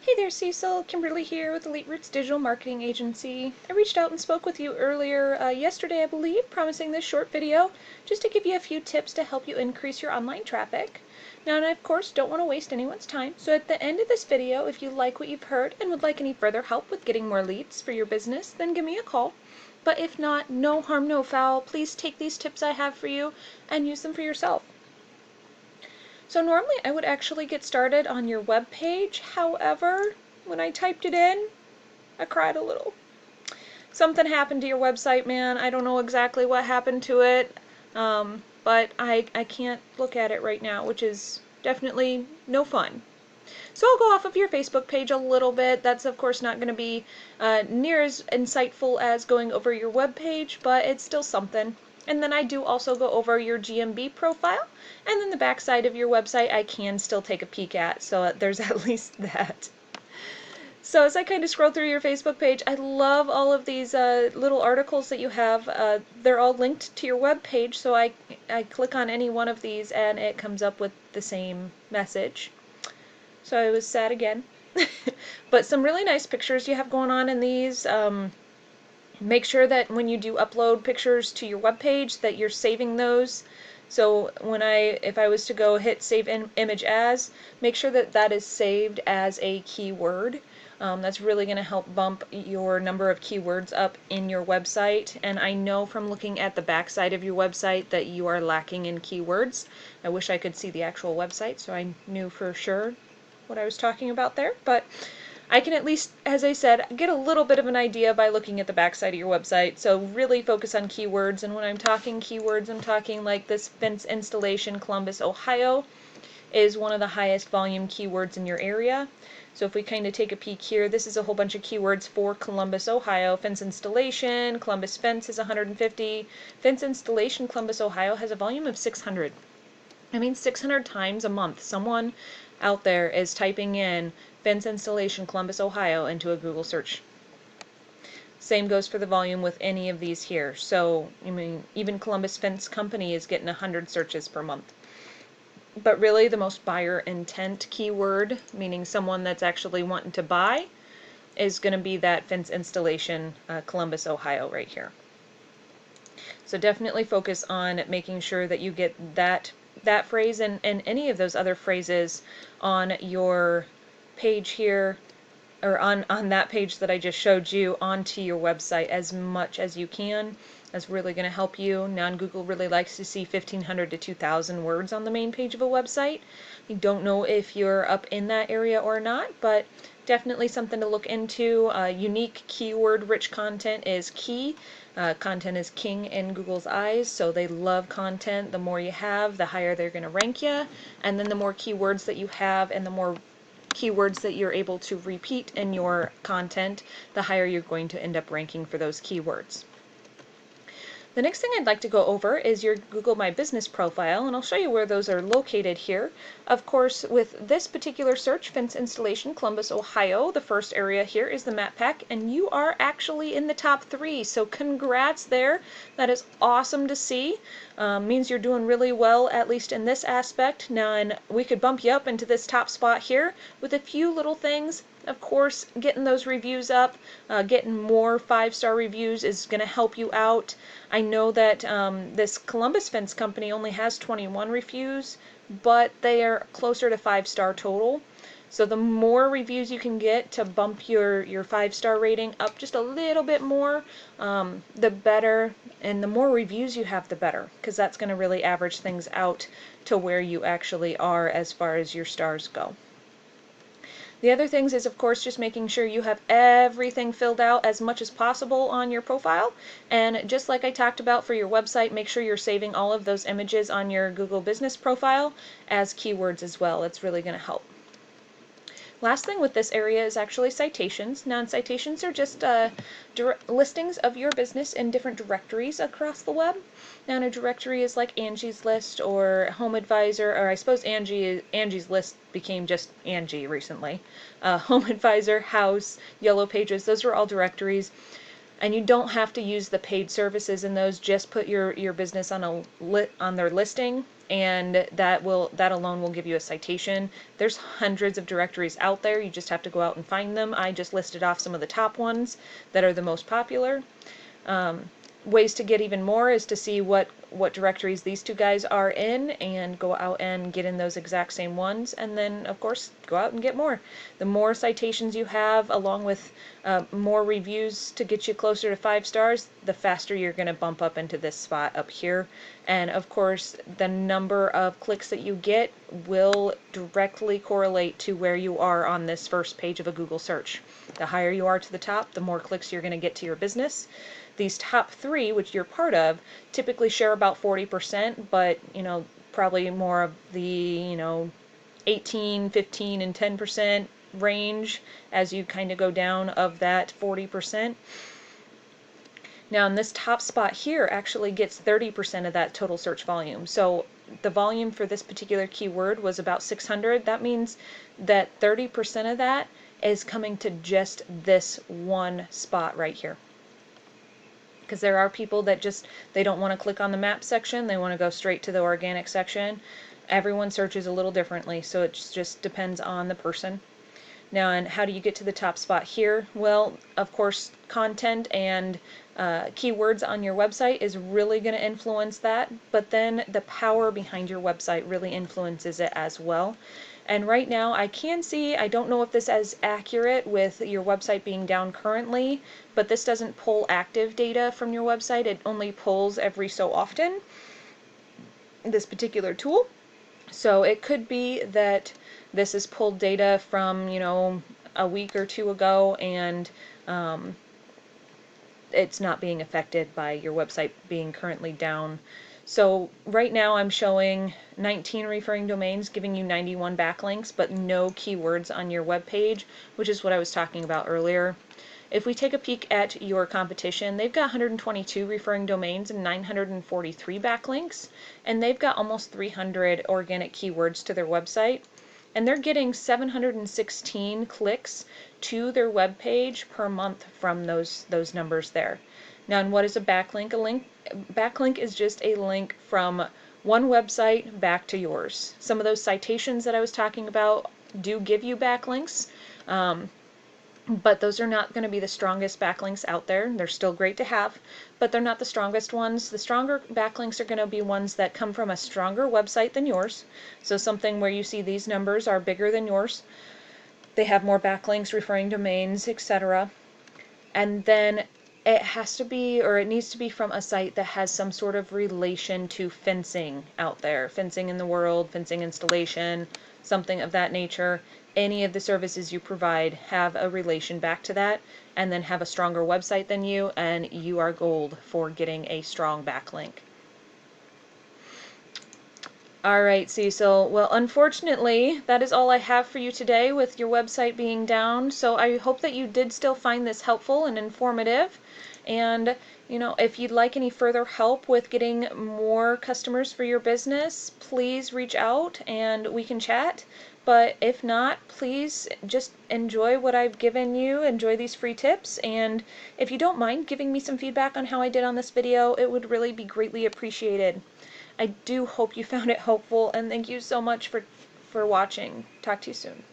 Hey there, Cecil. Kimberly here with Elite Roots Digital Marketing Agency. I reached out and spoke with you earlier yesterday, I believe, promising this short video just to give you a few tips to help you increase your online traffic. Now, and I, of course, don't want to waste anyone's time, so at the end of this video, if you like what you've heard and would like any further help with getting more leads for your business, then give me a call. But if not, no harm, no foul. Please take these tips I have for you and use them for yourself. So normally I would actually get started on your web page. However, when I typed it in, I cried a little. Something happened to your website, man. I don't know exactly what happened to it, but I can't look at it right now, which is definitely no fun. So I'll go off of your Facebook page a little bit. That's of course not going to be near as insightful as going over your web page, but it's still something. And then I do also go over your GMB profile, and then the back side of your website I can still take a peek at, so there's at least that. So as I kind of scroll through your Facebook page, I love all of these little articles that you have. They're all linked to your web page, so I click on any one of these and it comes up with the same message. So I was sad again. But some really nice pictures you have going on in these. Make sure that when you do upload pictures to your web page that you're saving those. So if I was to go hit save image as, make sure that that is saved as a keyword. That's really going to help bump your number of keywords up in your website. And I know from looking at the back side of your website that you are lacking in keywords. I wish I could see the actual website so I knew for sure what I was talking about there. But I can at least, as I said, get a little bit of an idea by looking at the backside of your website. So really focus on keywords. And when I'm talking keywords, I'm talking like this fence installation, Columbus, Ohio, is one of the highest volume keywords in your area. So if we kind of take a peek here, this is a whole bunch of keywords for Columbus, Ohio. Fence installation, Columbus fence is 150. Fence installation, Columbus, Ohio has a volume of 600. I mean 600 times a month someone out there is typing in fence installation Columbus, Ohio into a Google search. Same goes for the volume with any of these here. So, I mean, even Columbus Fence Company is getting 100 searches per month. But really the most buyer intent keyword, meaning someone that's actually wanting to buy, is going to be that fence installation Columbus, Ohio right here. So definitely focus on making sure that you get that phrase and any of those other phrases on your page here, or on that page that I just showed you, onto your website as much as you can. That's really going to help you. Now Google really likes to see 1,500 to 2,000 words on the main page of a website. I don't know if you're up in that area or not, but definitely something to look into. Unique keyword-rich content is key. Content is king in Google's eyes, so they love content. The more you have, the higher they're going to rank you, and then the more keywords that you have and the more keywords that you're able to repeat in your content, the higher you're going to end up ranking for those keywords. The next thing I'd like to go over is your Google My Business profile, and I'll show you where those are located here. Of course, with this particular search, fence installation, Columbus, Ohio, the first area here is the map pack, and you are actually in the top 3, so congrats there. That is awesome to see. Means you're doing really well, at least in this aspect. Now, and we could bump you up into this top spot here with a few little things. Of course, getting those reviews up, getting more 5-star reviews is going to help you out. I know that this Columbus Fence Company only has 21 reviews, but they are closer to 5-star total. So the more reviews you can get to bump your 5-star rating up just a little bit more, the better. And the more reviews you have, the better, because that's going to really average things out to where you actually are as far as your stars go. The other things is, of course, just making sure you have everything filled out as much as possible on your profile. And just like I talked about for your website, make sure you're saving all of those images on your Google Business profile as keywords as well. It's really going to help. Last thing with this area is actually citations. Now, citations are just listings of your business in different directories across the web. Now, a directory is like Angie's List or Home Advisor, or I suppose Angie's List became just Angie recently. Home Advisor, House, Yellow Pages, those are all directories. And you don't have to use the paid services in those. Just put your business on on their listing, and that alone will give you a citation. There's hundreds of directories out there. You just have to go out and find them. I just listed off some of the top ones that are the most popular. Ways to get even more is to see what directories these two guys are in and go out and get in those exact same ones, and then of course go out and get more. The more citations you have, along with more reviews to get you closer to 5 stars, the faster you're going to bump up into this spot up here. And of course the number of clicks that you get will directly correlate to where you are on this first page of a Google search. The higher you are to the top, the more clicks you're going to get to your business. These top 3, which you're part of, typically share about 40%, but probably more of the 18, 15, and 10% range as you kind of go down of that 40%. Now, in this top spot here actually gets 30% of that total search volume. So the volume for this particular keyword was about 600. That means that 30% of that is coming to just this one spot right here. Because there are people that they don't want to click on the map section, they want to go straight to the organic section. Everyone searches a little differently, so it just depends on the person. Now, and how do you get to the top spot here? Well, of course, content and keywords on your website is really going to influence that, but then the power behind your website really influences it as well. And right now I can see, I don't know if this is accurate with your website being down currently, but this doesn't pull active data from your website. It only pulls every so often, this particular tool. So it could be that this is pulled data from, a week or 2 ago, and it's not being affected by your website being currently down. So right now I'm showing 19 referring domains giving you 91 backlinks, but no keywords on your web page, which is what I was talking about earlier. If we take a peek at your competition, they've got 122 referring domains and 943 backlinks, and they've got almost 300 organic keywords to their website, and they're getting 716 clicks to their web page per month from those numbers there. Now, and what is a backlink? Backlink is just a link from one website back to yours. Some of those citations that I was talking about do give you backlinks, but those are not going to be the strongest backlinks out there. They're still great to have, but they're not the strongest ones. The stronger backlinks are going to be ones that come from a stronger website than yours. So something where you see these numbers are bigger than yours. They have more backlinks, referring domains, etc. And then it has to be, or it needs to be, from a site that has some sort of relation to fencing out there. Fencing in the world, fencing installation, something of that nature. Any of the services you provide have a relation back to that, and then have a stronger website than you, and you are gold for getting a strong backlink. Alright, Cecil. Well, unfortunately, that is all I have for you today with your website being down, so I hope that you did still find this helpful and informative. And, if you'd like any further help with getting more customers for your business, please reach out and we can chat. But if not, please just enjoy what I've given you, enjoy these free tips, and if you don't mind giving me some feedback on how I did on this video, it would really be greatly appreciated. I do hope you found it helpful, and thank you so much for watching. Talk to you soon.